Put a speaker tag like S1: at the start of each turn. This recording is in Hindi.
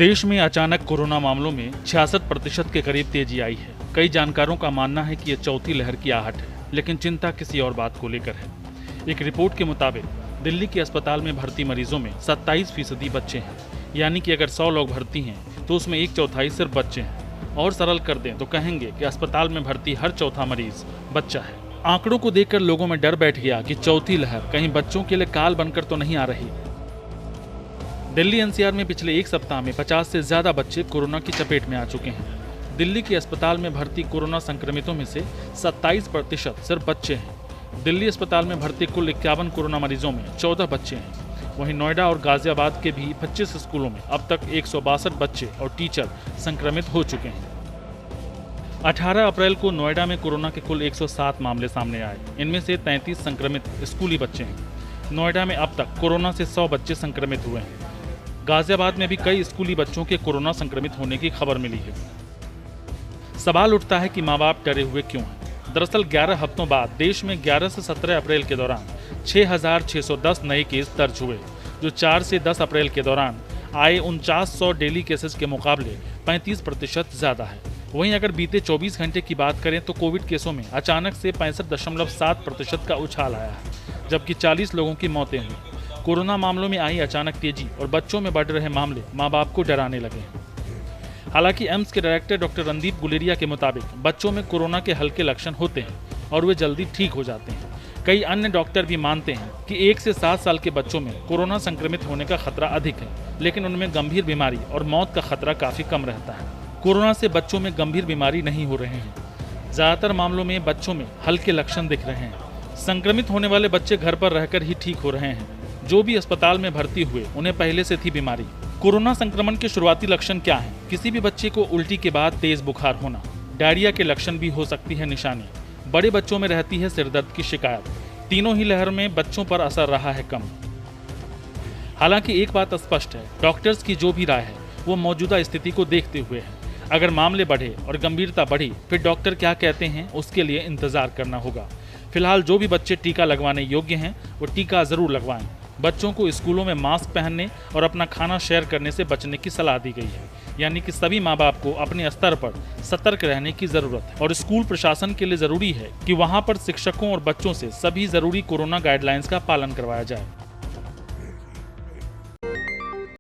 S1: देश में अचानक कोरोना मामलों में 66% के करीब तेजी आई है। कई जानकारों का मानना है कि यह चौथी लहर की आहट है, लेकिन चिंता किसी और बात को लेकर है। एक रिपोर्ट के मुताबिक दिल्ली के अस्पताल में भर्ती मरीजों में 27% बच्चे हैं, यानी कि अगर 100 लोग भर्ती हैं तो उसमें 1/4 सिर्फ बच्चे हैं। और सरल कर दें तो कहेंगे कि अस्पताल में भर्ती हर चौथा मरीज बच्चा है। आंकड़ों को देखकर लोगों में डर बैठ गया कि चौथी लहर कहीं बच्चों के लिए काल बनकर तो नहीं आ रही। दिल्ली एनसीआर में पिछले एक सप्ताह में 50 से ज्यादा बच्चे कोरोना की चपेट में आ चुके हैं। दिल्ली के अस्पताल में भर्ती कोरोना संक्रमितों में से 27% सिर्फ बच्चे हैं। दिल्ली अस्पताल में भर्ती कुल 51 कोरोना मरीजों में 14 बच्चे हैं। वहीं नोएडा और गाजियाबाद के भी 25 स्कूलों में अब तक 162 बच्चे और टीचर संक्रमित हो चुके हैं। 18 अप्रैल को नोएडा में कोरोना के कुल 107 मामले सामने आए। इनमें से 33 संक्रमित स्कूली बच्चे हैं। नोएडा में अब तक कोरोना से 100 बच्चे संक्रमित हुए हैं। गाजियाबाद में भी कई स्कूली बच्चों के कोरोना संक्रमित होने की खबर मिली है। सवाल उठता है कि माँ बाप डरे हुए क्यों हैं? दरअसल 11 हफ्तों बाद देश में 11 से 17 अप्रैल के दौरान 6,610 नए केस दर्ज हुए, जो 4 से 10 अप्रैल के दौरान आए 4900 डेली केसेस के मुकाबले 35% ज्यादा है। वहीं अगर बीते 24 घंटे की बात करें तो कोविड केसों में अचानक से 65.7% का उछाल आया है, जबकि 40 लोगों की मौतें हुई। कोरोना मामलों में आई अचानक तेजी और बच्चों में बढ़ रहे मामले मां बाप को डराने लगे हैं। हालांकि एम्स के डायरेक्टर डॉक्टर रणदीप गुलेरिया के मुताबिक बच्चों में कोरोना के हल्के लक्षण होते हैं और वे जल्दी ठीक हो जाते हैं। कई अन्य डॉक्टर भी मानते हैं कि 1 से 7 साल के बच्चों में कोरोना संक्रमित होने का खतरा अधिक है, लेकिन उनमें गंभीर बीमारी और मौत का खतरा काफी कम रहता है। कोरोना से बच्चों में गंभीर बीमारी नहीं हो रहे हैं। ज्यादातर मामलों में बच्चों में हल्के लक्षण दिख रहे हैं। संक्रमित होने वाले बच्चे घर पर रहकर ही ठीक हो रहे हैं। जो भी अस्पताल में भर्ती हुए उन्हें पहले से थी बीमारी। कोरोना संक्रमण के शुरुआती लक्षण क्या हैं? किसी भी बच्चे को उल्टी के बाद तेज बुखार होना, डायरिया के लक्षण भी हो सकती है निशानी। बड़े बच्चों में रहती है सिरदर्द की शिकायत। तीनों ही लहर में बच्चों पर असर रहा है कम। हालांकि एक बात स्पष्ट है, डॉक्टर्स की जो भी राय है वो मौजूदा स्थिति को देखते हुए है। अगर मामले बढ़े और गंभीरता बढ़ी फिर डॉक्टर क्या कहते हैं उसके लिए इंतजार करना होगा। फिलहाल जो भी बच्चे टीका लगवाने योग्य हैं वो टीका जरूर लगवाएं। बच्चों को स्कूलों में मास्क पहनने और अपना खाना शेयर करने से बचने की सलाह दी गई है, यानी कि सभी माँ बाप को अपने स्तर पर सतर्क रहने की जरूरत है। और स्कूल प्रशासन के लिए जरूरी है कि वहाँ पर शिक्षकों और बच्चों से सभी जरूरी कोरोना गाइडलाइंस का पालन करवाया जाए।